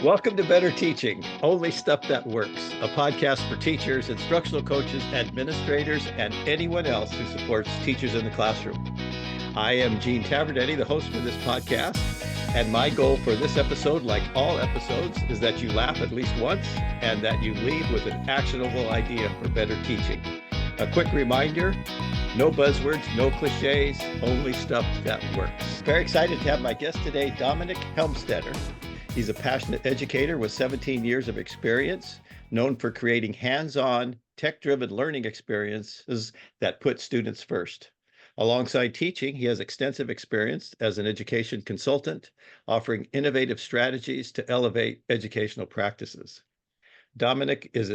Welcome to Better Teaching, Only Stuff That Works, a podcast for teachers, instructional coaches, administrators, and anyone else who supports teachers in the classroom. I am Gene Tavernetti, the host for this podcast, and my goal for this episode, like all episodes, is that you laugh at least once and that you leave with an actionable idea for better teaching. A quick reminder, no buzzwords, no cliches, only stuff that works. Very excited to have my guest today, Dominic Helmstetter. He's a passionate educator with 17 years of experience, known for creating hands-on, tech-driven learning experiences that put students first. Alongside teaching, he has extensive experience as an education consultant, offering innovative strategies to elevate educational practices. Dominic is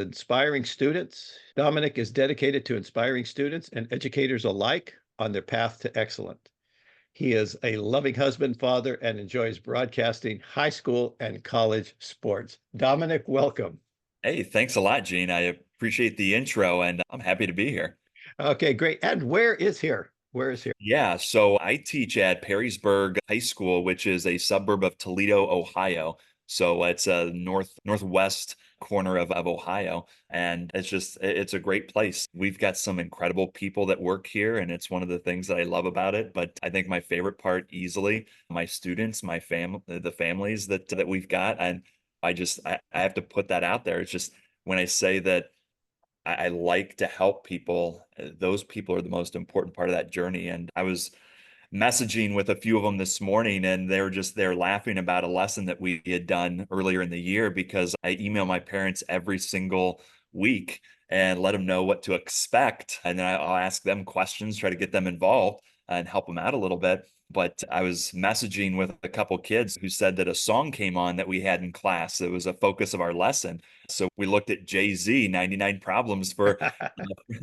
dedicated to inspiring students and educators alike on their path to excellence. He is a loving husband, father, and enjoys broadcasting high school and college sports. Dominic, welcome. Hey, thanks a lot, Gene. I appreciate the intro and I'm happy to be here. Okay, great. And where is here? Where is here? Yeah, so I teach at Perrysburg High School, which is a suburb of Toledo, Ohio. So it's a northwest corner of Ohio. And it's a great place. We've got some incredible people that work here, and it's one of the things that I love about it. But I think my favorite part easily, my students, my family, the families that we've got. And I have to put that out there. It's just when I say that I like to help people. Those people are the most important part of that journey. And I was messaging with a few of them this morning, and they're laughing about a lesson that we had done earlier in the year because I email my parents every single week and let them know what to expect. And then I'll ask them questions, try to get them involved and help them out a little bit. But I was messaging with a couple kids who said that a song came on that we had in class. It was a focus of our lesson. So we looked at Jay-Z, 99 Problems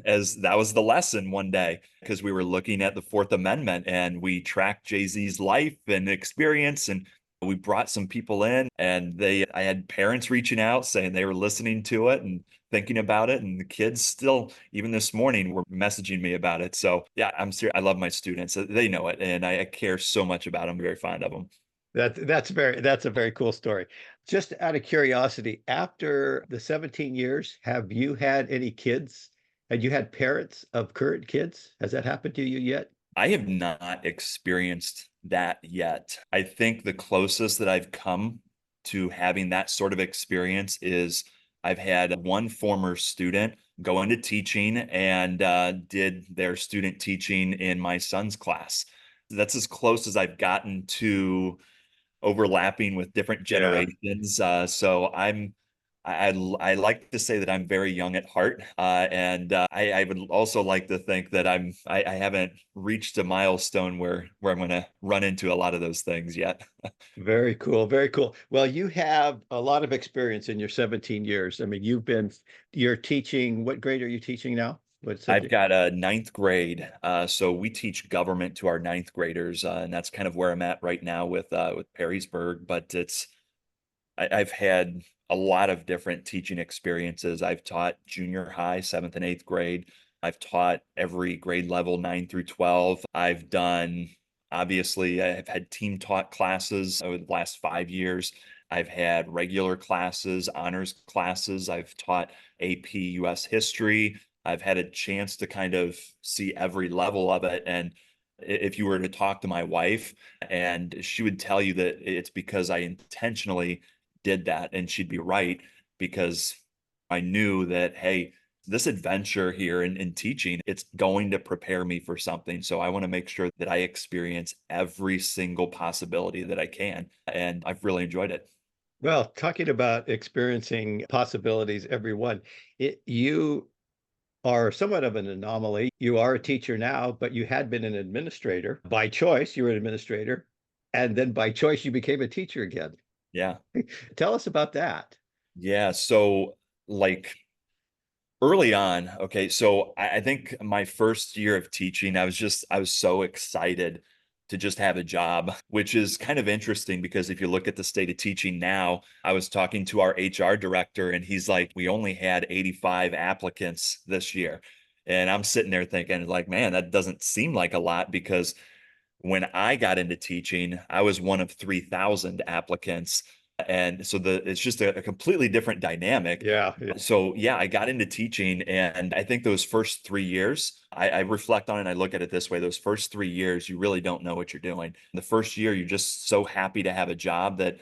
as that was the lesson one day, because we were looking at the Fourth Amendment and we tracked Jay-Z's life and experience. And we brought some people in and I had parents reaching out saying they were listening to it and thinking about it. And the kids still, even this morning, were messaging me about it. So yeah, I'm serious. I love my students. They know it. And I care so much about them. I'm very fond of them. That's a very cool story. Just out of curiosity, after the 17 years, have you had any kids? Had you had parents of current kids? Has that happened to you yet? I have not experienced that yet. I think the closest that I've come to having that sort of experience is I've had one former student go into teaching and did their student teaching in my son's class. That's as close as I've gotten to overlapping with different Yeah. generations. I like to say that I'm very young at heart, and I would also like to think that I haven't reached a milestone where I'm going to run into a lot of those things yet. Very cool. Very cool. Well, you have a lot of experience in your 17 years. I mean, you're teaching, what grade are you teaching now? What I've subject? got a ninth grade, so we teach government to our ninth graders, and that's kind of where I'm at right now with Perrysburg. But I've had a lot of different teaching experiences. I've taught junior high, seventh and eighth grade. I've taught every grade level, 9 through 12. I've had team taught classes over the last 5 years. I've had regular classes, honors classes. I've taught AP US history. I've had a chance to kind of see every level of it. And if you were to talk to my wife, and she would tell you that it's because I intentionally did that, and she'd be right, because I knew that, hey, this adventure here in teaching, it's going to prepare me for something. So I want to make sure that I experience every single possibility that I can. And I've really enjoyed it. Well, talking about experiencing possibilities, everyone, you are somewhat of an anomaly. You are a teacher now, but you had been an administrator. By choice, you were an administrator. And then by choice, you became a teacher again. Yeah. Tell us about that. Yeah. So, like, early on, okay, so I think my first year of teaching, I was so excited to just have a job, which is kind of interesting because if you look at the state of teaching now, I was talking to our HR director and he's like, we only had 85 applicants this year. And I'm sitting there thinking, like, man, that doesn't seem like a lot, because when I got into teaching, I was one of 3,000 applicants. And so it's just a completely different dynamic. Yeah. Yeah. So yeah, I got into teaching, and I think those first 3 years, I reflect on it and I look at it this way. Those first 3 years, you really don't know what you're doing. The first year, you're just so happy to have a job that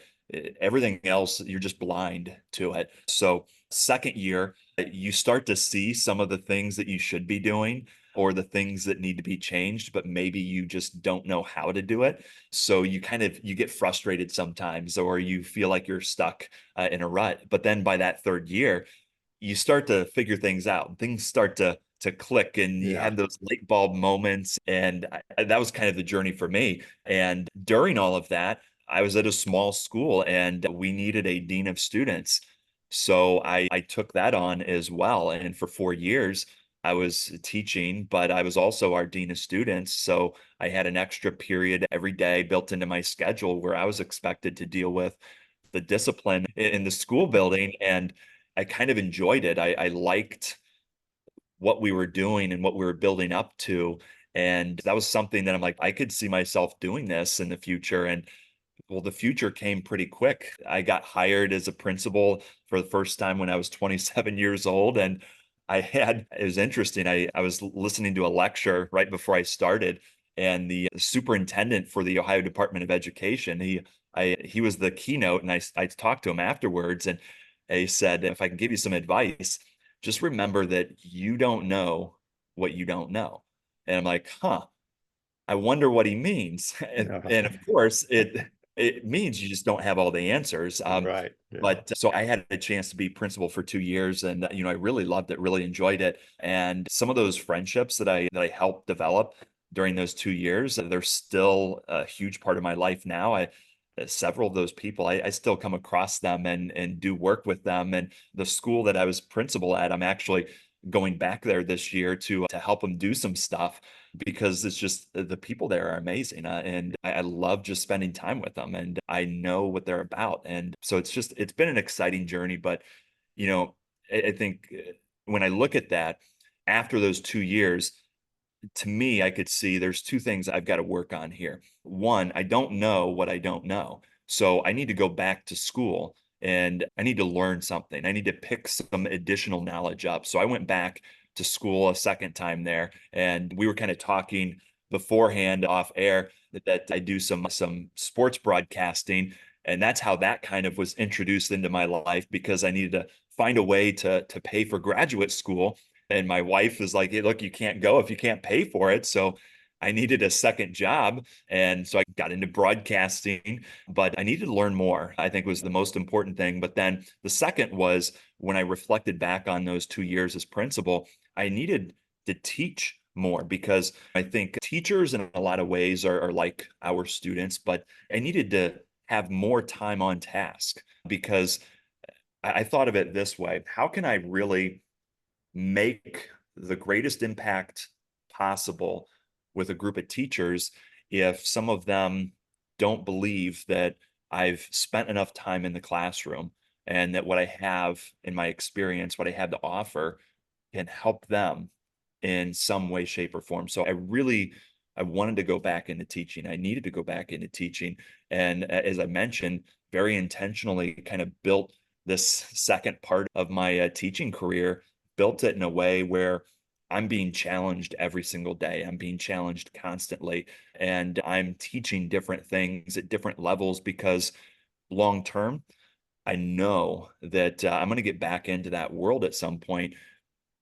everything else, you're just blind to it. So second year, you start to see some of the things that you should be doing or the things that need to be changed, but maybe you just don't know how to do it. So you get frustrated sometimes, or you feel like you're stuck in a rut. But then by that third year, you start to figure things out. Things start to click, and you Yeah. have those light bulb moments. And that was kind of the journey for me. And during all of that, I was at a small school, and we needed a dean of students. So I took that on as well. And for 4 years, I was teaching, but I was also our dean of students. So I had an extra period every day built into my schedule where I was expected to deal with the discipline in the school building. And I kind of enjoyed it. I liked what we were doing and what we were building up to. And that was something that I'm like, I could see myself doing this in the future. And well, the future came pretty quick. I got hired as a principal for the first time when I was 27 years old. And it was interesting. I was listening to a lecture right before I started, and the superintendent for the Ohio Department of Education, he was the keynote, and I talked to him afterwards, and he said, if I can give you some advice, just remember that you don't know what you don't know. And I'm like, huh, I wonder what he means. Yeah. And of course, it means you just don't have all the answers. Right. Yeah. But so I had a chance to be principal for 2 years, and I really loved it, really enjoyed it. And some of those friendships that I helped develop during those 2 years, they're still a huge part of my life now. Several of those people, I still come across them and do work with them. And the school that I was principal at, I'm actually going back there this year to help them do some stuff, because it's just the people there are amazing. And I love just spending time with them, and I know what they're about. And so it's been an exciting journey. But, you know, I think when I look at that after those 2 years, to me, I could see there's two things I've got to work on here. One, I don't know what I don't know. So I need to go back to school, and I need to learn something. I need to pick some additional knowledge up. So I went back to school a second time there, and we were kind of talking beforehand off air that I do some sports broadcasting, and that's how that kind of was introduced into my life, because I needed to find a way to pay for graduate school. And my wife was like, hey, look, you can't go if you can't pay for it. So I needed a second job. And so I got into broadcasting, but I needed to learn more, I think was the most important thing. But then the second was, when I reflected back on those 2 years as principal, I needed to teach more, because I think teachers in a lot of ways are like our students, but I needed to have more time on task, because I thought of it this way: how can I really make the greatest impact possible with a group of teachers if some of them don't believe that I've spent enough time in the classroom, and that what I have in my experience, what I have to offer, can help them in some way, shape, or form. So I wanted to go back into teaching. I needed to go back into teaching. And as I mentioned, very intentionally kind of built this second part of my teaching career, built it in a way where I'm being challenged every single day. I'm being challenged constantly, and I'm teaching different things at different levels, because long term, I know that I'm going to get back into that world at some point.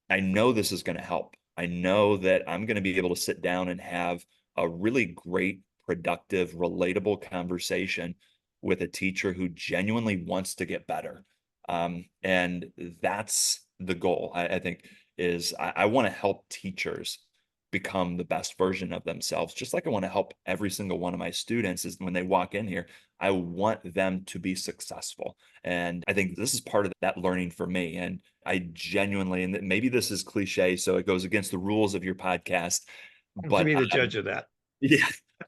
I know this is going to help. I know that I'm going to be able to sit down and have a really great, productive, relatable conversation with a teacher who genuinely wants to get better. And that's the goal, I think, is I want to help teachers become the best version of themselves, just like I want to help every single one of my students. Is when they walk in here, I want them to be successful. And I think this is part of that learning for me. And I genuinely, and maybe this is cliche, so it goes against the rules of your podcast, To but be the judge of that. yeah,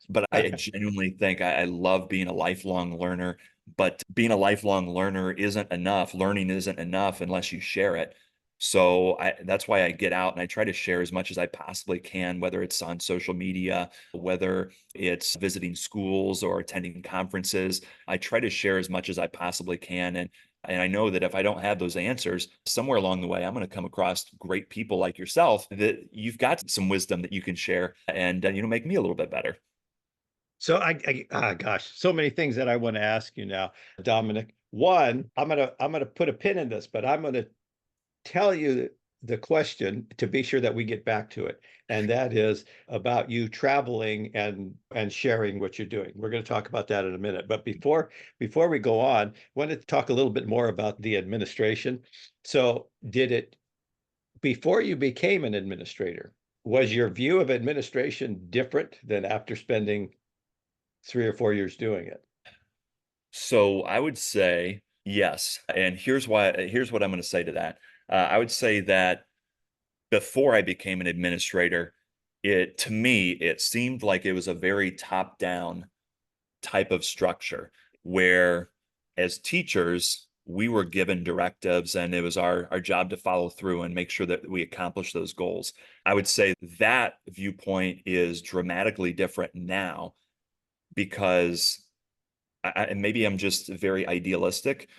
but I genuinely think I love being a lifelong learner. But being a lifelong learner isn't enough. Learning isn't enough unless you share it. So that's why I get out and I try to share as much as I possibly can, whether it's on social media, whether it's visiting schools or attending conferences. I try to share as much as I possibly can. And I know that if I don't have those answers, somewhere along the way, I'm going to come across great people like yourself that you've got some wisdom that you can share and, make me a little bit better. So gosh, so many things that I want to ask you now, Dominic. One, I'm gonna put a pin in this, but I'm gonna tell you the question to be sure that we get back to it. And that is about you traveling and sharing what you're doing. We're going to talk about that in a minute. But before we go on, I want to talk a little bit more about the administration. So did it before you became an administrator, was your view of administration different than after spending 3 or 4 years doing it? So I would say yes. And here's why, here's what I'm going to say to that. I would say that before I became an administrator, to me, it seemed like it was a very top down type of structure where as teachers, we were given directives and it was our job to follow through and make sure that we accomplish those goals. I would say that viewpoint is dramatically different now because and maybe I'm just very idealistic,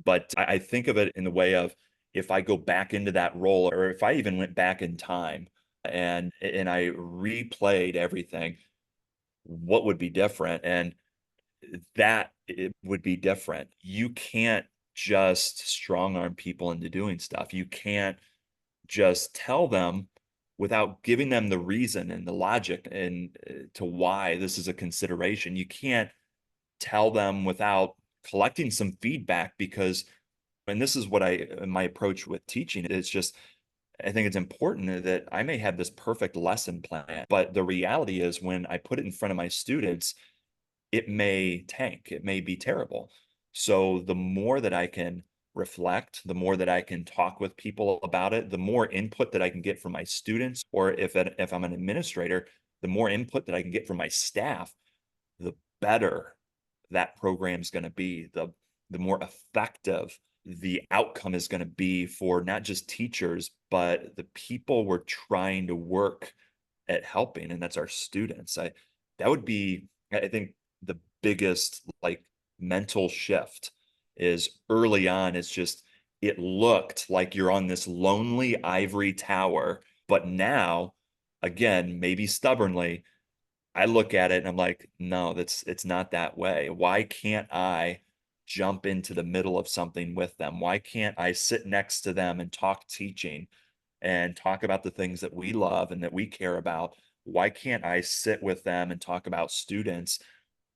but I think of it in the way of if I go back into that role, or if I even went back in time and I replayed everything, what would be different? And that it would be different. You can't just strong arm people into doing stuff. You can't just tell them without giving them the reason and the logic and to why this is a consideration. You can't tell them without collecting some feedback because and this is what my approach with teaching is just I think it's important that I may have this perfect lesson plan, but the reality is when I put it in front of my students, it may tank, it may be terrible. So the more that I can reflect, the more that I can talk with people about it, the more input that I can get from my students, or if I'm an administrator, the more input that I can get from my staff, the better that program's going to be, the more effective the outcome is going to be for not just teachers, but the people we're trying to work at helping, and that's our students. That would be, I think, the biggest like mental shift is early on. It's just it looked like you're on this lonely ivory tower, but now, again, maybe stubbornly, I look at it and I'm like, no, it's not that way. Why can't I jump into the middle of something with them? Why can't I sit next to them and talk teaching and talk about the things that we love and that we care about? Why can't I sit with them and talk about students?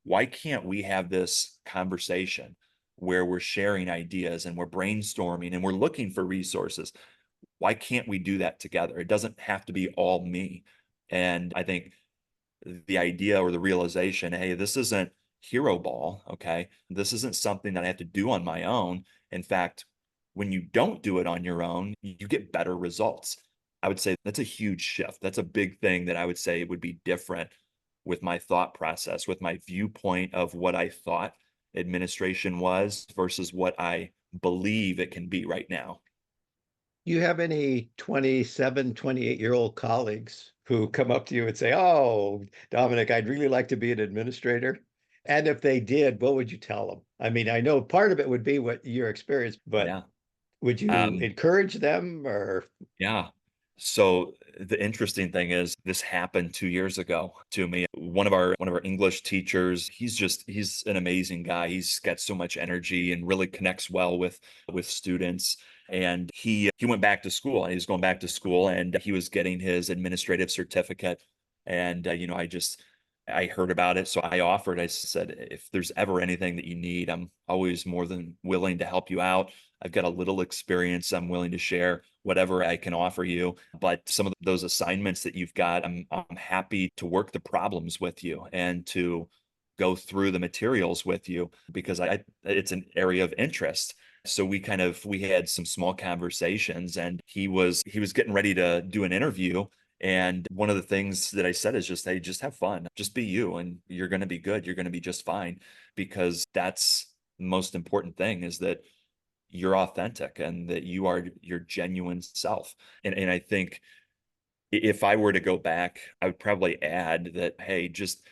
Why can't we have this conversation where we're sharing ideas and we're brainstorming and we're looking for resources? Why can't we do that together? It doesn't have to be all me. And I think the idea or the realization, hey, this isn't hero ball. Okay. This isn't something that I have to do on my own. In fact, when you don't do it on your own, you get better results. I would say that's a huge shift. That's a big thing that I would say would be different with my thought process, with my viewpoint of what I thought administration was versus what I believe it can be right now. You have any 27, 28-year-old colleagues who come up to you and say, "Oh, Dominic, I'd really like to be an administrator"? And if they did, what would you tell them? I mean, I know part of it would be what your experience, but Yeah. would you Um, encourage them or Yeah. So the interesting thing is this happened 2 years ago to me. One of our English teachers, he's an amazing guy. He's got so much energy and really connects well with students. And he went back to school and he was going back to school and he was getting his administrative certificate. And I heard about it. So I offered, I said, if there's ever anything that you need, I'm always more than willing to help you out. I've got a little experience I'm willing to share whatever I can offer you. But some of those assignments that you've got, I'm happy to work the problems with you and to go through the materials with you because it's an area of interest. So we had some small conversations and he was getting ready to do an interview. And one of the things that I said is just, hey, just have fun, just be you, and you're going to be good. You're going to be just fine because that's the most important thing is that you're authentic and that you are your genuine self. And I think if I were to go back, I would probably add that, hey, just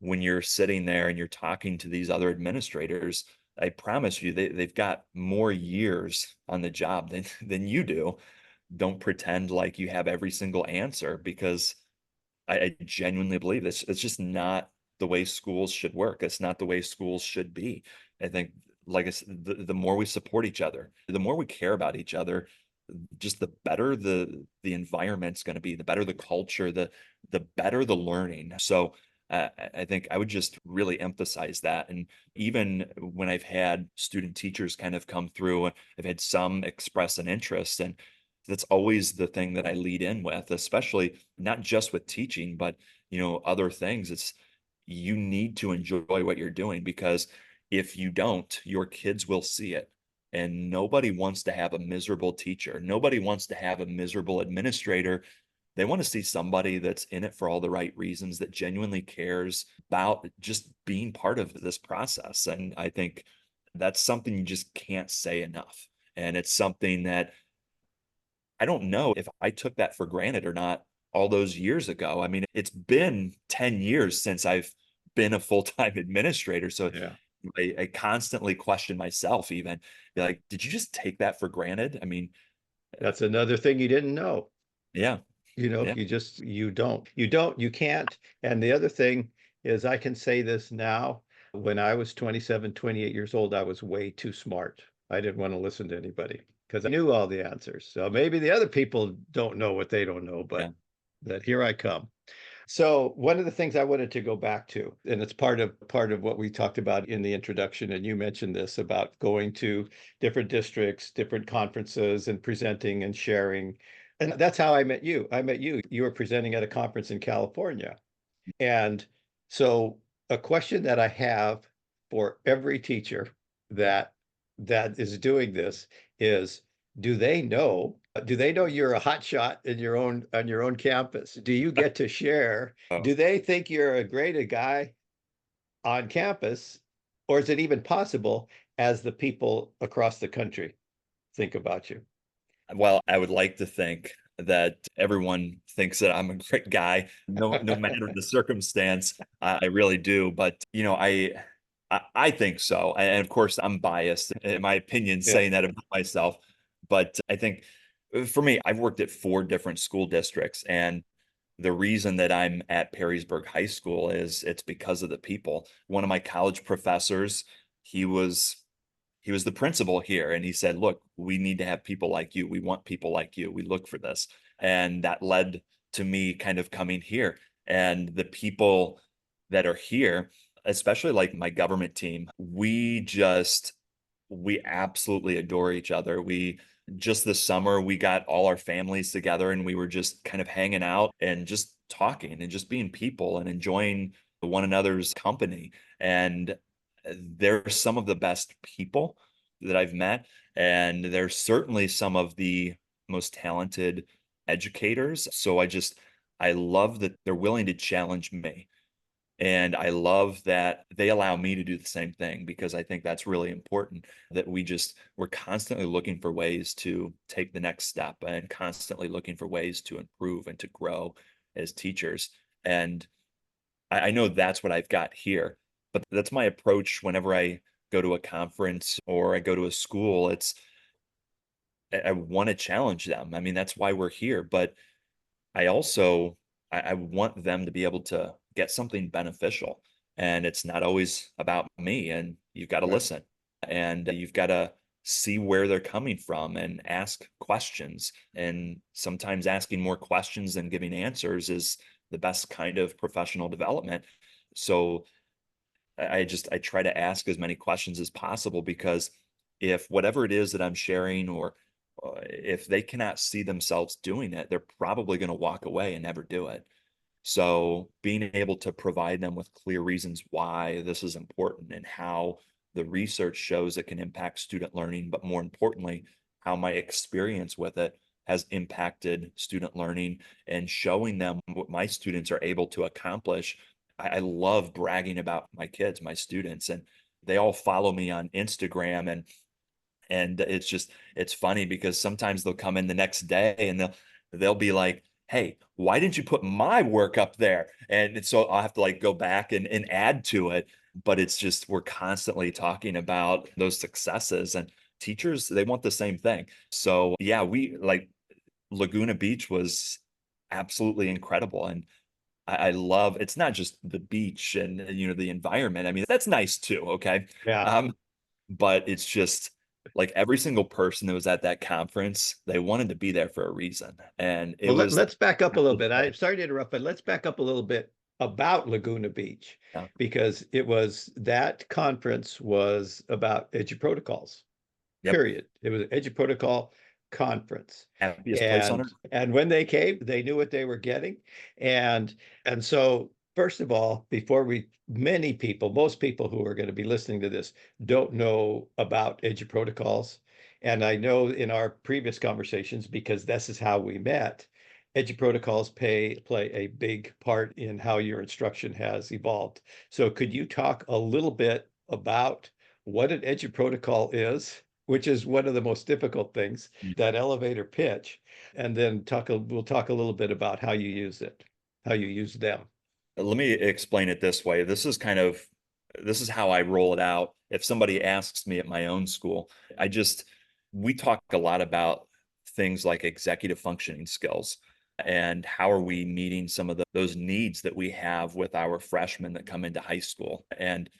when you're sitting there and you're talking to these other administrators, I promise you they've got more years on the job than you do. Don't pretend like you have every single answer, because I genuinely believe this. It's just not the way schools should work. It's not the way schools should be. I think, like I said, the more we support each other, the more we care about each other, just the better the environment's going to be, the better the culture, the better the learning. So I think I would just really emphasize that. And even when I've had student teachers kind of come through, I've had some express an interest, and that's always the thing that I lead in with, especially not just with teaching, but other things. It's, you need to enjoy what you're doing, because if you don't, your kids will see it. And nobody wants to have a miserable teacher. Nobody wants to have a miserable administrator. They want to see somebody that's in it for all the right reasons, that genuinely cares about just being part of this process. And I think that's something you just can't say enough. And it's something that I don't know if I took that for granted or not all those years ago. I mean, it's been 10 years since I've been a full-time administrator. So Yeah. I constantly question myself, even be like, did you just take that for granted? I mean, That's another thing you didn't know. yeah, yeah, You can't. And the other thing is, I can say this now. When I was 27, 28 years old, I was way too smart. I didn't want to listen to anybody because I knew all the answers. So maybe the other people don't know what they don't know, yeah. but that here I come. So one of the things I wanted to go back to, and it's part of what we talked about in the introduction, and you mentioned this about going to different districts, different conferences, and presenting and sharing. And that's how I met you. I met you. You were presenting at a conference in California. And so a question that I have for every teacher that that is doing this is, do they know you're a hot shot in your own on your own campus? Do you get to share? Oh, Do they think you're a great guy on campus? Or is it even possible as the people across the country think about you? well, I would like to think that everyone thinks that I'm a great guy, no matter the circumstance. I really do. But I think so. And of course, I'm biased in my opinion Yeah. saying that about myself. But I think for me, I've worked at 4 different school districts, and the reason that I'm at Perrysburg High School is it's because of the people. One of my college professors, he was he was the principal here, and he said, look, we need to have people like you. We want people like you. We look for this. And that led to me kind of coming here. And the people that are here, especially like my government team, we absolutely adore each other. We just this summer, we got all our families together, and we were just kind of hanging out and just talking and just being people and enjoying one another's company. And they're some of the best people that I've met. And they're certainly some of the most talented educators. So I love that they're willing to challenge me. And I love that they allow me to do the same thing, because I think that's really important, that we're constantly looking for ways to take the next step and constantly looking for ways to improve and to grow as teachers. And I know that's what I've got here, but that's my approach whenever I go to a conference or I go to a school. I want to challenge them. I mean, that's why we're here. But I also I want them to be able to get something beneficial. And it's not always about me. And you've got to Right. listen, and you've got to see where they're coming from and ask questions. And sometimes asking more questions than giving answers is the best kind of professional development. So I try to ask as many questions as possible, because if whatever it is that I'm sharing, or if they cannot see themselves doing it, they're probably going to walk away and never do it. So being able to provide them with clear reasons why this is important, and how the research shows it can impact student learning, but more importantly, how my experience with it has impacted student learning, and showing them what my students are able to accomplish. I love bragging about my kids, my students, and they all follow me on Instagram. And And it's funny because sometimes they'll come in the next day and they'll be like, hey, why didn't you put my work up there? And so I'll have to like go back and add to it. But it's just, we're constantly talking about those successes, and teachers, they want the same thing. So yeah, we like Laguna Beach was absolutely incredible. And I love, it's not just the beach and the environment. I mean, that's nice too. Okay. Yeah. Um, but it's just like every single person that was at that conference, they wanted to be there for a reason. And it Well, was let's back up a little bit. I'm sorry to interrupt, but let's back up a little bit about Laguna Beach, yeah, because that conference was about EduProtocols. yep, Period. It was an EduProtocol conference. happiest place on And earth. when they came, they knew what they were getting. And so first of all, most people who are going to be listening to this don't know about EduProtocols. And I know in our previous conversations, because this is how we met, EduProtocols play a big part in how your instruction has evolved. So could you talk a little bit about what an EduProtocol is, which is one of the most difficult things, that elevator pitch, and then we'll talk a little bit about how you use it, how you use them. Let me explain it this way. This is how I roll it out. If somebody asks me at my own school, we talk a lot about things like executive functioning skills and how are we meeting some of those needs that we have with our freshmen that come into high school. And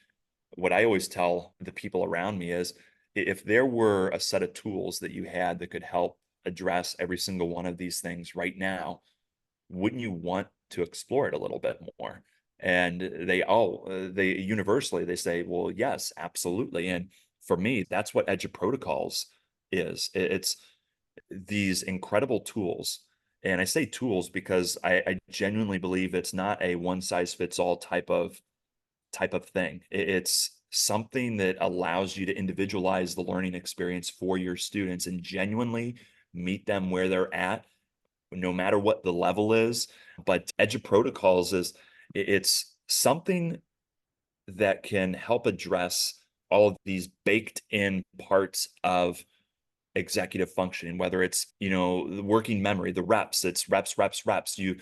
what I always tell the people around me is, if there were a set of tools that you had that could help address every single one of these things right now, wouldn't you want to explore it a little bit more? And they universally, they say, well, yes, absolutely. And for me, that's what EduProtocols is. It's these incredible tools. And I say tools because I genuinely believe it's not a one size fits all type of thing. It's something that allows you to individualize the learning experience for your students and genuinely meet them where they're at, no matter what the level is. But EduProtocols it's something that can help address all of these baked in parts of executive functioning, whether it's, the working memory, the reps, it's reps, reps, reps. You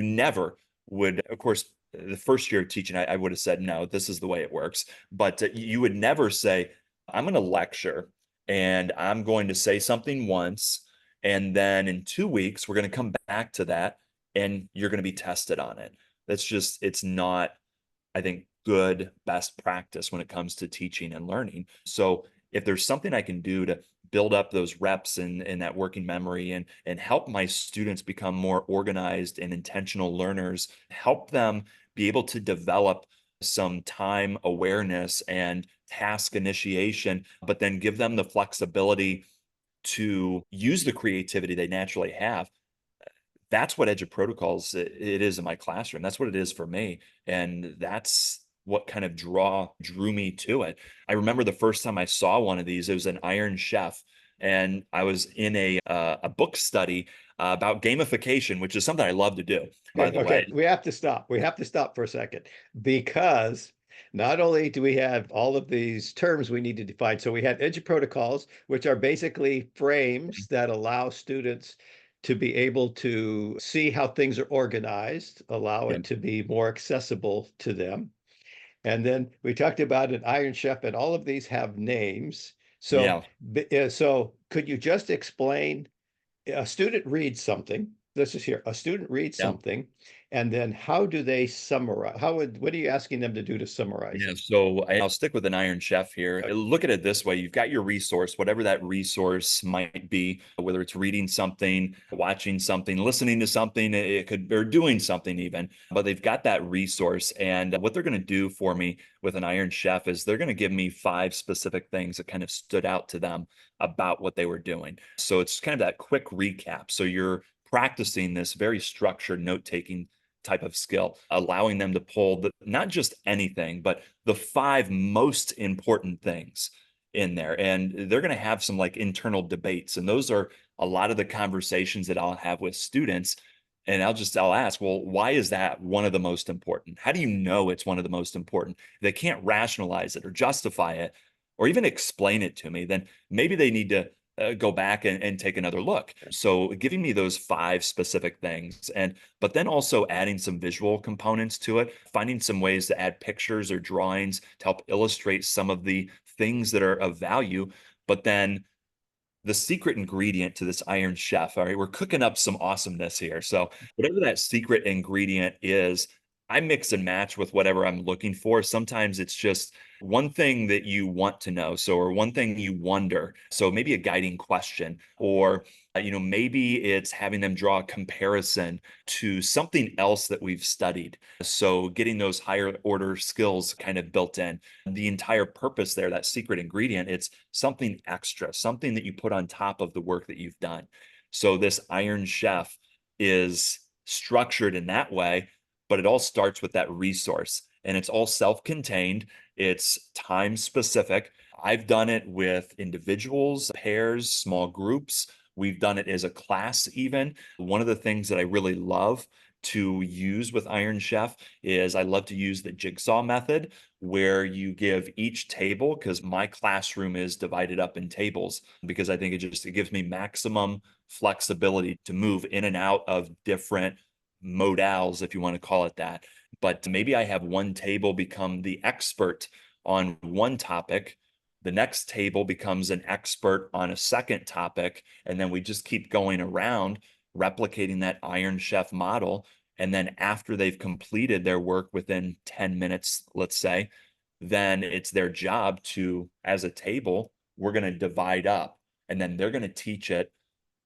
never would, of course, the first year of teaching, I would have said, no, this is the way it works. But you would never say, I'm going to lecture and I'm going to say something once. And then in 2 weeks, we're going to come back to that and you're going to be tested on it. It's not, I think, good best practice when it comes to teaching and learning. So if there's something I can do to build up those reps and that working memory and help my students become more organized and intentional learners, help them be able to develop some time awareness and task initiation, but then give them the flexibility to use the creativity they naturally have. That's what EduProtocols it is in my classroom. That's what it is for me. And that's what kind of drew me to it. I remember the first time I saw one of these, it was an Iron Chef. And I was in a book study about gamification, which is something I love to do, by Okay, the way. we have to stop. We have to stop for a second, because not only do we have all of these terms we need to define, so we had EduProtocols, which are basically frames that allow students to be able to see how things are organized, allow Yeah. it to be more accessible to them. And then we talked about an Iron Chef, and all of these have names. So, Yeah. so could you just explain? A student reads something. Let's just hear a student reads Yeah. something, and then how do they summarize? What are you asking them to do to summarize Yeah, it? so I'll stick with an Iron Chef here. Look at it this way. You've got your resource, whatever that resource might be, whether it's reading something, watching something, listening to something, it could, or doing something even, but they've got that resource. And what they're going to do for me with an Iron Chef is they're going to give me 5 specific things that kind of stood out to them about what they were doing. So it's kind of that quick recap. So you're practicing this very structured note-taking type of skill, allowing them to pull not just anything, but the 5 most important things in there. And they're going to have some like internal debates. And those are a lot of the conversations that I'll have with students. And I'll ask, well, why is that one of the most important? How do you know it's one of the most important? They can't rationalize it or justify it. or even explain it to me, then maybe they need to go back and take another look. So giving me those 5 specific things, but then also adding some visual components to it, finding some ways to add pictures or drawings to help illustrate some of the things that are of value. But then the secret ingredient to this Iron Chef. All right, we're cooking up some awesomeness here. So whatever that secret ingredient is, I mix and match with whatever I'm looking for. Sometimes it's just one thing that you want to know. So, or one thing you wonder. So maybe a guiding question, or maybe it's having them draw a comparison to something else that we've studied. So getting those higher order skills kind of built in. The entire purpose there, that secret ingredient, it's something extra, something that you put on top of the work that you've done. So this Iron Chef is structured in that way, but it all starts with that resource, and it's all self-contained. It's time specific. I've done it with individuals, pairs, small groups. We've done it as a class even. One of the things that I really love to use with Iron Chef is I love to use the jigsaw method, where you give each table, because my classroom is divided up in tables, because I think it gives me maximum flexibility to move in and out of different modals, if you want to call it that. But maybe I have one table become the expert on one topic, the next table becomes an expert on a second topic, and then we just keep going around replicating that Iron Chef model. And then after they've completed their work within 10 minutes, let's say, then it's their job to, as a table, we're going to divide up, and then they're going to teach it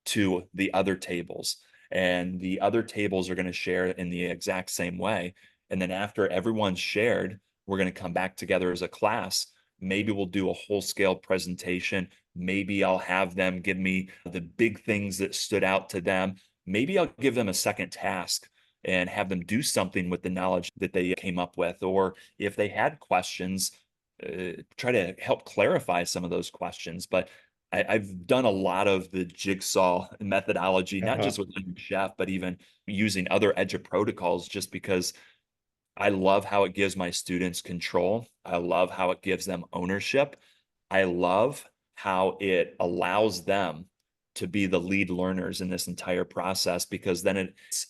to the other tables. And the other tables are going to share in the exact same way. And then after everyone's shared, we're going to come back together as a class. Maybe we'll do a whole scale presentation. Maybe I'll have them give me the big things that stood out to them. Maybe I'll give them a second task and have them do something with the knowledge that they came up with. Or if they had questions, try to help clarify some of those questions. But I've done a lot of the jigsaw methodology, not Uh-huh. just with Iron Chef, but even using other EduProtocols, just because I love how it gives my students control. I love how it gives them ownership. I love how it allows them to be the lead learners in this entire process, because then it's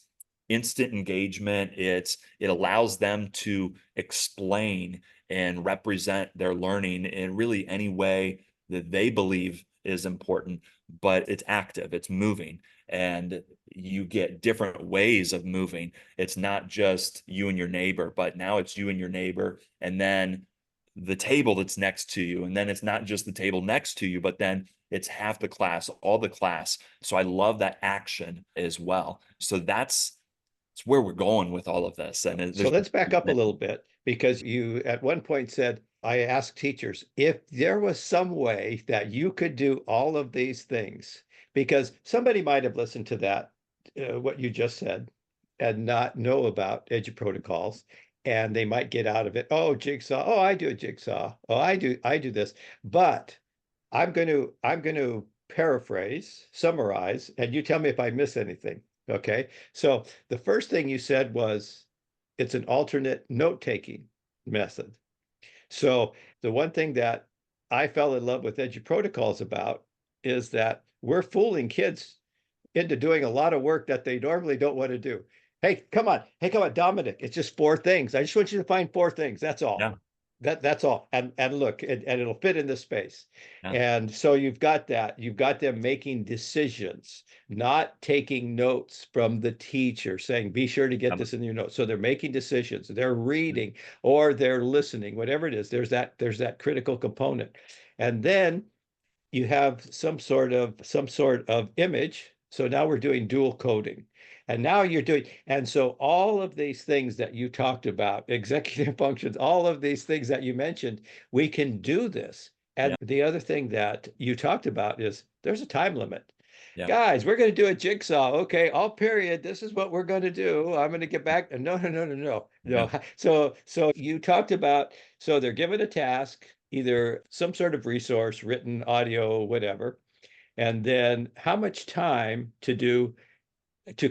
instant engagement. It allows them to explain and represent their learning in really any way that they believe is important, but it's active, it's moving, and you get different ways of moving. It's not just you and your neighbor, but now it's you and your neighbor, and then the table that's next to you. And then it's not just the table next to you, but then it's half the class, all the class. So I love that action as well. So it's where we're going with all of this. And So there's let's back up a little bit, because you at one point said, I asked teachers if there was some way that you could do all of these things, because somebody might have listened to that, what you just said, and not know about EduProtocols, and they might get out of it, oh, jigsaw, oh, I do a jigsaw, oh, I do this. But I'm going to paraphrase, summarize, and you tell me if I miss anything. Okay. So the first thing you said was it's an alternate note-taking method. So the one thing that I fell in love with EduProtocols about is that we're fooling kids into doing a lot of work that they normally don't want to do. Hey, come on. Hey, come on, Dominic. It's just 4 things. I just want you to find 4 things. That's all. yeah, That's all. And look, and it'll fit in this space. yeah, And so you've got that. You've got them making decisions, not taking notes from the teacher saying, be sure to get yeah, this in your notes. So they're making decisions. They're reading or they're listening, whatever it is. There's that critical component. And then you have some sort of image. So now we're doing dual coding. And now you're doing, and so all of these things that you talked about, executive functions, all of these things that you mentioned, we can do this. And yeah, the other thing that you talked about is there's a time limit. yeah, Guys, we're going to do a jigsaw. Okay, all period. This is what we're going to do. I'm going to get back. No, no, no, no, no, no. yeah, So you talked about, so they're given a task, either some sort of resource, written, audio, whatever, and then how much time to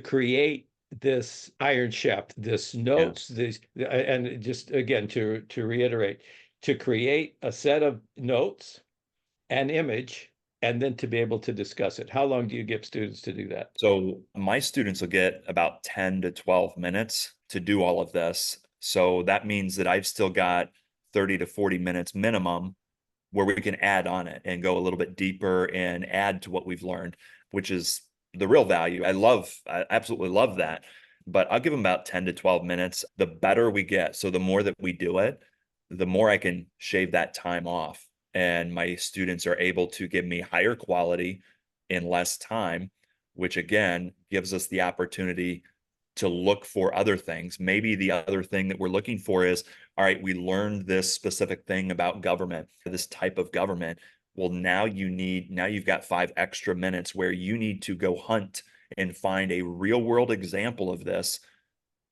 create this Iron Chef, this yeah, notes, these, and just again to reiterate, to create a set of notes, an image, and then to be able to discuss it. How long do you give students to do that? So my students will get about 10 to 12 minutes to do all of this. So that means that I've still got 30 to 40 minutes minimum where we can add on it and go a little bit deeper and add to what we've learned, which is the real value. I absolutely love that. But I'll give them about 10 to 12 minutes. The better we get, so the more that we do it, the more I can shave that time off. And my students are able to give me higher quality in less time, which again gives us the opportunity to look for other things. Maybe the other thing that we're looking for is, all right, we learned this specific thing about government, this type of government. Well, now you've got 5 extra minutes where you need to go hunt and find a real world example of this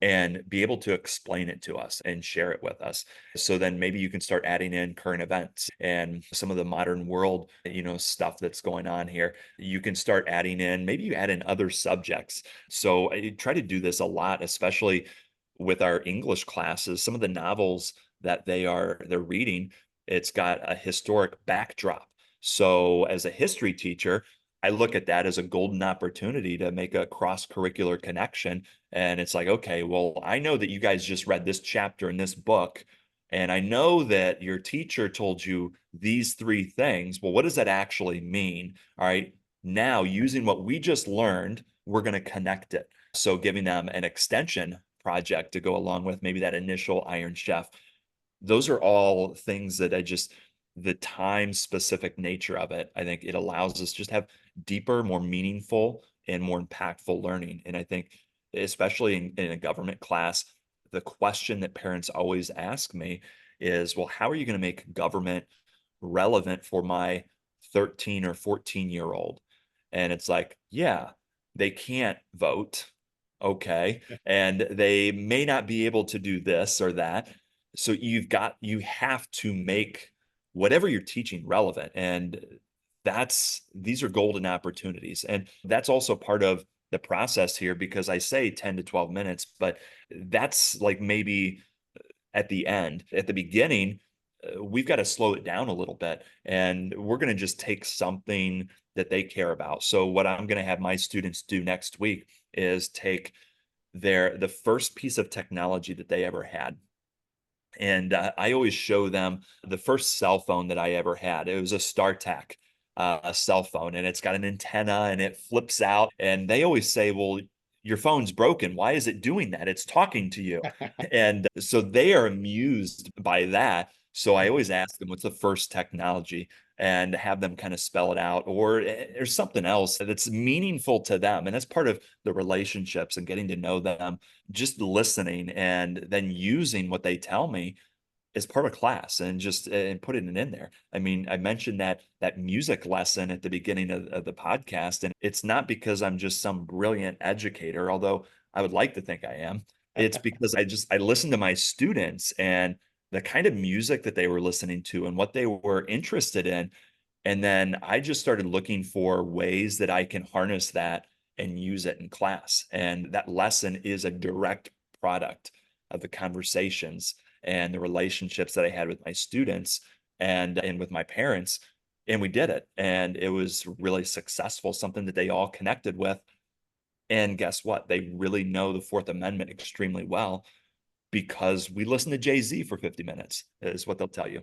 and be able to explain it to us and share it with us. So then maybe you can start adding in current events and some of the modern world, stuff that's going on here. You can start adding in, maybe you add in other subjects. So I try to do this a lot, especially with our English classes. Some of the novels that they're reading, it's got a historic backdrop. So as a history teacher, I look at that as a golden opportunity to make a cross-curricular connection. And it's like, okay, well, I know that you guys just read this chapter in this book, and I know that your teacher told you these three things. Well, what does that actually mean? All right. Now, using what we just learned, we're going to connect it. So giving them an extension project to go along with maybe that initial Iron Chef. Those are all things that the time specific nature of it, I think it allows us just have deeper, more meaningful, and more impactful learning. And I think, especially in a government class, the question that parents always ask me is, well, how are you going to make government relevant for my 13 or 14-year-old? And it's like, yeah, they can't vote. Okay. And they may not be able to do this or that. So you have to make whatever you're teaching relevant. And these are golden opportunities. And that's also part of the process here, because I say 10 to 12 minutes, but that's like maybe at the end. At the beginning, we've got to slow it down a little bit, and we're going to just take something that they care about. So what I'm going to have my students do next week is take the first piece of technology that they ever had. And I always show them the first cell phone that I ever had. It was a StarTAC a cell phone, and it's got an antenna and it flips out. And they always say, well, your phone's broken. Why is it doing that? It's talking to you. And so they are amused by that. So I always ask them, what's the first technology? And have them kind of spell it out, or there's something else that's meaningful to them. And that's part of the relationships and getting to know them, just listening and then using what they tell me as part of class and just and putting it in there. I mean, I mentioned that music lesson at the beginning of the podcast, and it's not because I'm just some brilliant educator, although I would like to think I am. It's because I listened to my students and the kind of music that they were listening to and what they were interested in. And then I just started looking for ways that I can harness that and use it in class. And that lesson is a direct product of the conversations and the relationships that I had with my students and with my parents. And we did it. And it was really successful, something that they all connected with. And guess what? They really know the Fourth Amendment extremely well because we listened to Jay-Z for 50 minutes, is what they'll tell you.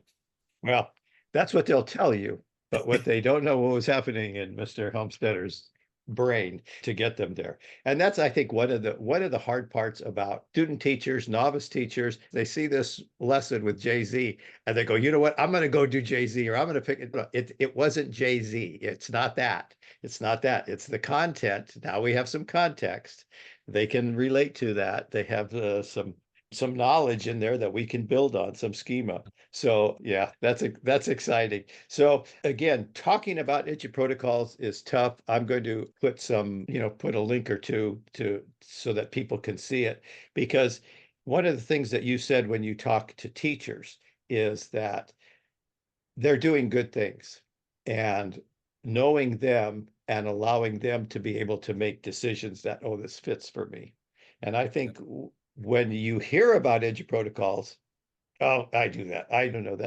Well, that's what they'll tell you, but what they don't know what was happening in Mr. Helmstetter's brain to get them there. And that's, I think, one of the hard parts about student teachers, novice teachers. They see this lesson with Jay-Z and they go, you know what, I'm going to go do Jay-Z, or I'm going to pick it. It wasn't Jay-Z. It's not that. It's not that. It's the content. Now we have some context. They can relate to that. They have some knowledge in there that we can build on, some schema. So yeah, that's exciting. So again, talking about EduProtocols is tough. I'm going to put a link or two to so that people can see it, because one of the things that you said when you talk to teachers is that they're doing good things, and knowing them and allowing them to be able to make decisions that, oh, this fits for me. And I think when you hear about EduProtocols, Oh, I do that. I don't know.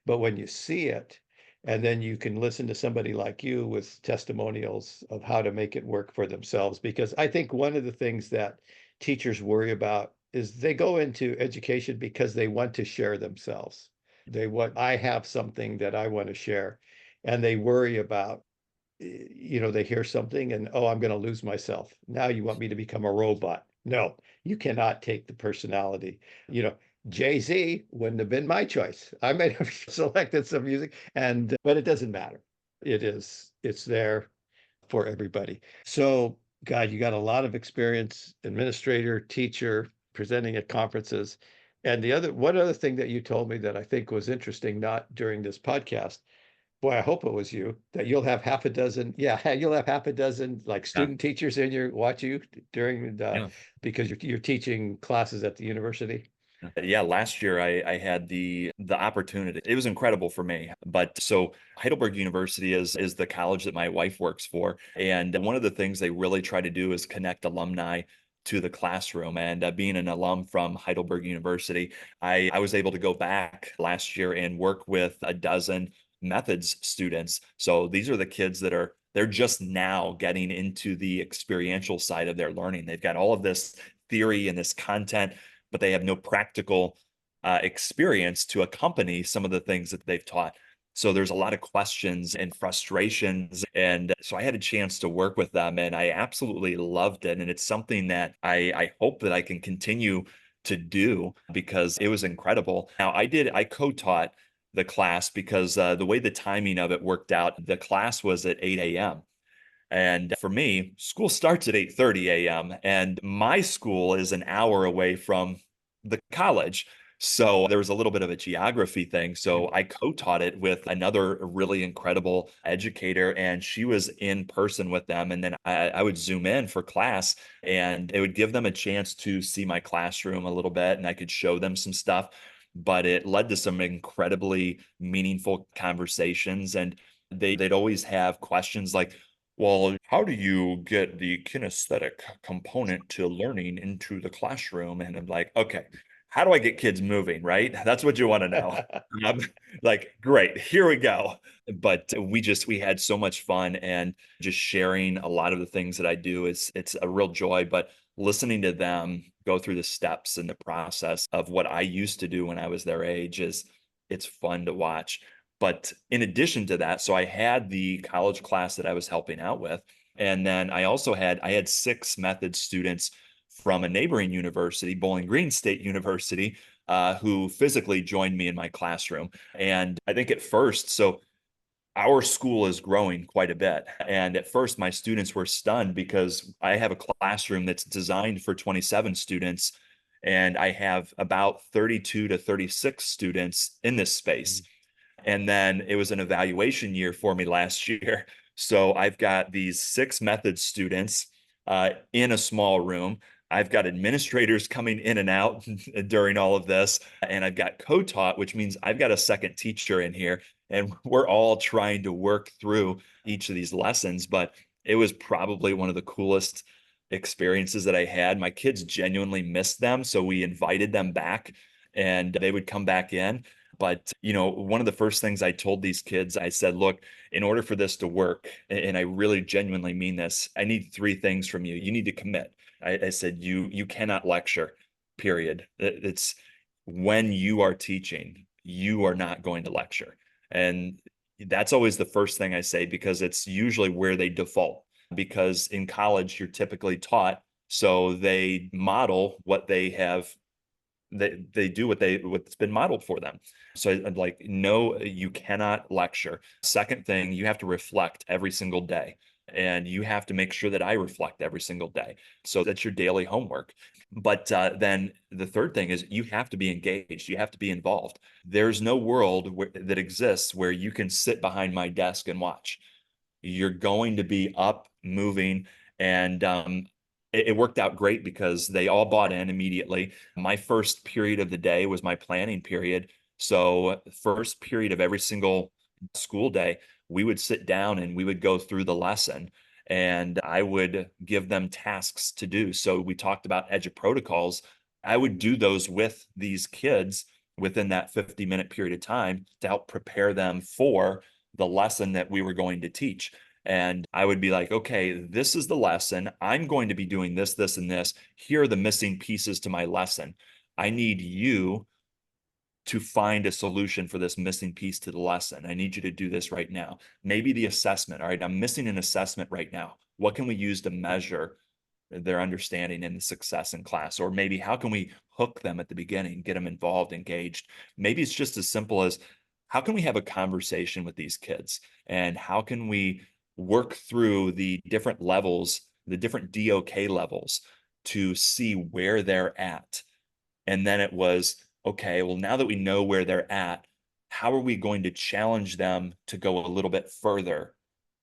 But when you see it, and then you can listen to somebody like you with testimonials of how to make it work for themselves. Because I think one of the things that teachers worry about is they go into education because they want to share themselves. I have something that I want to share, and they worry about, they hear something and, oh, I'm going to lose myself. Now you want me to become a robot. No, you cannot take the personality. You know, Jay-Z wouldn't have been my choice. I might have selected some music, but it doesn't matter. It's there for everybody. So, God, you got a lot of experience, administrator, teacher, presenting at conferences. And one other thing that you told me that I think was interesting, not during this podcast, boy, I hope it was you, that you'll have half a dozen, yeah, you'll have half a dozen like Yeah. student teachers in your watch you during Yeah. because you're teaching classes at the university. Yeah, last year I had the opportunity. It was incredible for me. But so Heidelberg University is the college that my wife works for, and one of the things they really try to do is connect alumni to the classroom. And being an alum from Heidelberg University, I was able to go back last year and work with a dozen methods students. So these are the kids they're just now getting into the experiential side of their learning. They've got all of this theory and this content, but they have no practical experience to accompany some of the things that they've taught. So there's a lot of questions and frustrations. And so I had a chance to work with them and I absolutely loved it. And it's something that I hope that I can continue to do because it was incredible. Now, I co-taught the class because the way the timing of it worked out, the class was at 8 a.m. And for me, school starts at 8:30 a.m. and my school is an hour away from the college. So there was a little bit of a geography thing. So I co-taught it with another really incredible educator, and she was in person with them. And then I would zoom in for class, and it would give them a chance to see my classroom a little bit, and I could show them some stuff. But it led to some incredibly meaningful conversations. And they'd always have questions like, well, how do you get the kinesthetic component to learning into the classroom? And I'm like, okay, how do I get kids moving, right? That's what you want to know. Um, like, great, here we go. But we had so much fun and just sharing a lot of the things that I do it's a real joy. But listening to them go through the steps and the process of what I used to do when I was their age it's fun to watch. But in addition to that, so I had the college class that I was helping out with. And then I had six method students from a neighboring university, Bowling Green State University, who physically joined me in my classroom. And I think at first, so our school is growing quite a bit. And at first, my students were stunned because I have a classroom that's designed for 27 students, and I have about 32 to 36 students in this space. And then it was an evaluation year for me last year. So I've got these six method students in a small room. I've got administrators coming in and out during all of this. And I've got co-taught, which means I've got a second teacher in here. And we're all trying to work through each of these lessons. But it was probably one of the coolest experiences that I had. My kids genuinely missed them. So we invited them back and they would come back in. But, one of the first things I told these kids, I said, look, in order for this to work, and I really genuinely mean this, I need three things from you. You need to commit. I said, you cannot lecture, period. It's when you are teaching, you are not going to lecture. And that's always the first thing I say, because it's usually where they default. Because in college, you're typically taught, so they model what they have they do what's been modeled for them. So I'm like, no, you cannot lecture. Second thing, you have to reflect every single day. And you have to make sure that I reflect every single day. So that's your daily homework. But then the third thing is you have to be engaged. You have to be involved. There's no world that exists where you can sit behind my desk and watch. You're going to be up, moving, and it worked out great because they all bought in immediately. My first period of the day was my planning period. So, first period of every single school day, we would sit down and we would go through the lesson and I would give them tasks to do. So, we talked about EduProtocols. I would do those with these kids within that 50-minute period of time to help prepare them for the lesson that we were going to teach. And I would be like, okay, this is the lesson. I'm going to be doing this, this, and this. Here are the missing pieces to my lesson. I need you to find a solution for this missing piece to the lesson. I need you to do this right now. Maybe the assessment. All right, I'm missing an assessment right now. What can we use to measure their understanding and the success in class? Or maybe how can we hook them at the beginning, get them involved, engaged? Maybe it's just as simple as how can we have a conversation with these kids? And how can we work through the different levels, the different DOK levels to see where they're at? And then it was, okay, well, now that we know where they're at, how are we going to challenge them to go a little bit further?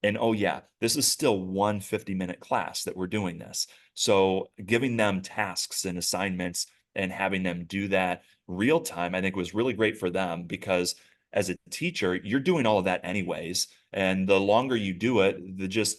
And oh, yeah, this is still one 50-minute class that we're doing this. So giving them tasks and assignments and having them do that real time, I think was really great for them because as a teacher, you're doing all of that anyways. And the longer you do it, the just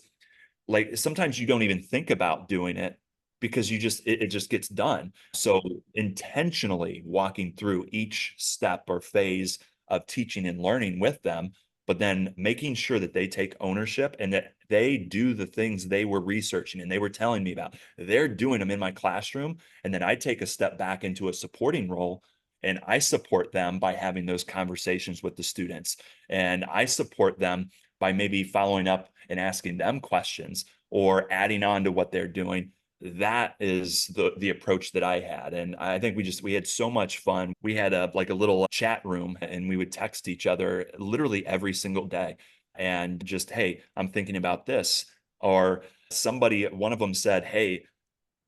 like sometimes you don't even think about doing it because it just gets done. So intentionally walking through each step or phase of teaching and learning with them, but then making sure that they take ownership and that they do the things they were researching and they were telling me about. They're doing them in my classroom. And then I take a step back into a supporting role and I support them by having those conversations with the students. And I support them by maybe following up and asking them questions or adding on to what they're doing. That is the approach that I had. And I think we had so much fun. We had a like a little chat room and we would text each other literally every single day and just, hey, I'm thinking about this. Or one of them said, hey,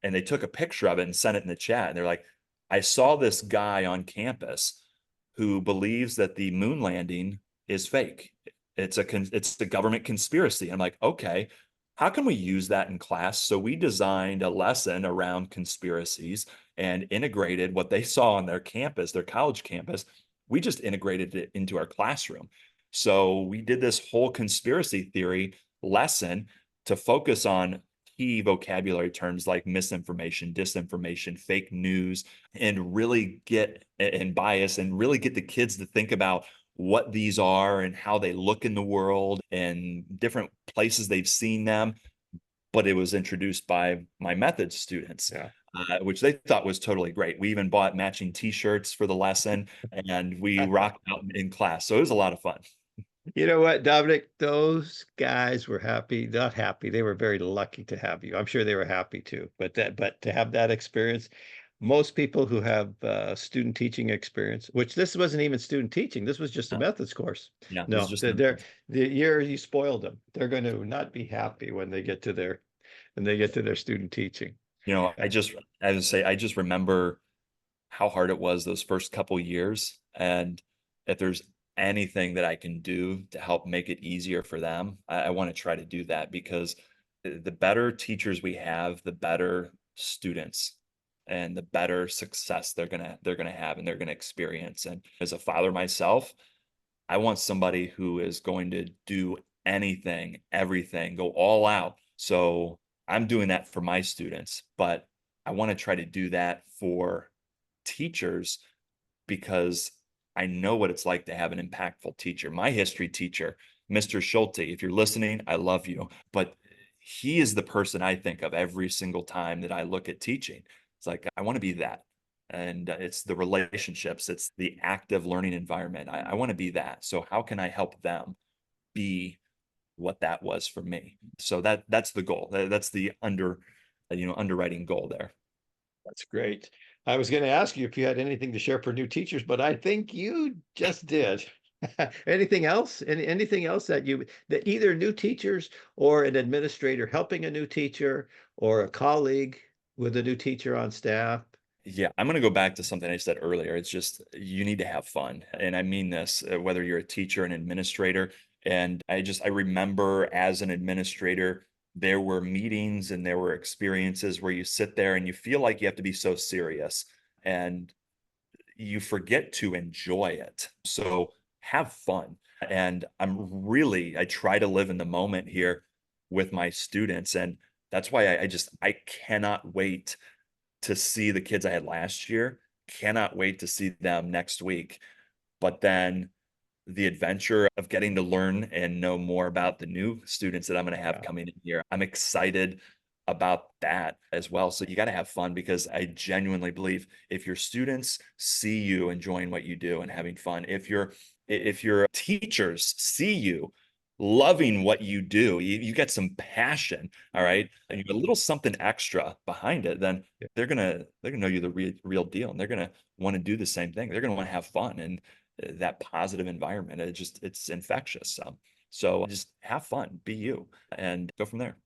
and they took a picture of it and sent it in the chat. And they're like, I saw this guy on campus who believes that the moon landing is fake. It's the government conspiracy. I'm like, okay, how can we use that in class? So we designed a lesson around conspiracies and integrated what they saw on their campus, their college campus. We just integrated it into our classroom. So we did this whole conspiracy theory lesson to focus on key vocabulary terms like misinformation, disinformation, fake news, and really get and bias and really get the kids to think about what these are and how they look in the world and different places they've seen them. But it was introduced by my methods students, Yeah. which they thought was totally great. We even bought matching T-shirts for the lesson and we rocked out in class. So it was a lot of fun. You know what, Dominic? Those guys were happy, not happy. They were very lucky to have you. I'm sure they were happy too. But to have that experience, most people who have student teaching experience, which this wasn't even student teaching, this was just a No, methods course. yeah, this is No, just they're the year you spoiled them. They're going to not be happy when they get to their student teaching. Uh, I would say, I just remember how hard it was those first couple years. And if there's anything that I can do to help make it easier for them, I want to try to do that because the better teachers we have, the better students and the better success they're gonna have and they're gonna experience. And as a father myself, I want somebody who is going to do anything, everything, go all out. So I'm doing that for my students, but I want to try to do that for teachers because I know what it's like to have an impactful teacher. My history teacher, Mr. Schulte, if you're listening, I love you, but he is the person I think of every single time that I look at teaching. It's like, I want to be that. And it's the relationships, it's the active learning environment. I want to be that. So how can I help them be what that was for me? So that's the goal. That's the underwriting goal there. That's great. I was going to ask you if you had anything to share for new teachers, but I think you just did. Anything else? Anything else that either new teachers or an administrator helping a new teacher or a colleague with a new teacher on staff? Yeah, I'm going to go back to something I said earlier. It's just you need to have fun. And I mean this, whether you're a teacher, an administrator. And I remember as an administrator, there were meetings and there were experiences where you sit there and you feel like you have to be so serious and you forget to enjoy it. So have fun. And I try to live in the moment here with my students. And that's why I cannot wait to see the kids I had last year cannot wait to see them next week. But then the adventure of getting to learn and know more about the new students that I'm going to have Yeah. coming in here, I'm excited about that as well. So you got to have fun, because I genuinely believe if your students see you enjoying what you do and having fun, if your teachers see you loving what you do, you get some passion, all right, and you get a little something extra behind it, then Yeah. they're gonna know you're the real deal, and they're gonna want to do the same thing. They're gonna want to have fun, and that positive environment, it's infectious. So just have fun, be you, and go from there.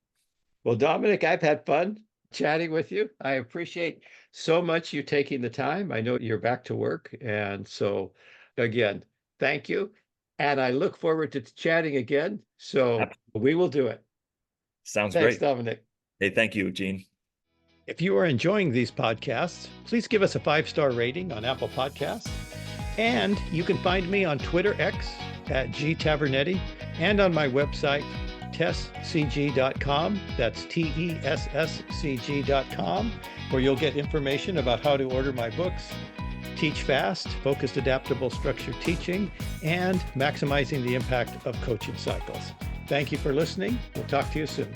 Well, Dominic, I've had fun chatting with you. I appreciate so much you taking the time. I know you're back to work. And so, again, thank you. And I look forward to chatting again. So we will do it. Sounds Thanks, great. Dominic. Hey, thank you, Gene. If you are enjoying these podcasts, please give us a 5-star rating on Apple Podcasts. And you can find me on Twitter X at gtavernetti and on my website, tesscg.com. That's TESSCG.com, where you'll get information about how to order my books, Teach Fast, Focused Adaptable Structured Teaching, and Maximizing the Impact of Coaching Cycles. Thank you for listening. We'll talk to you soon.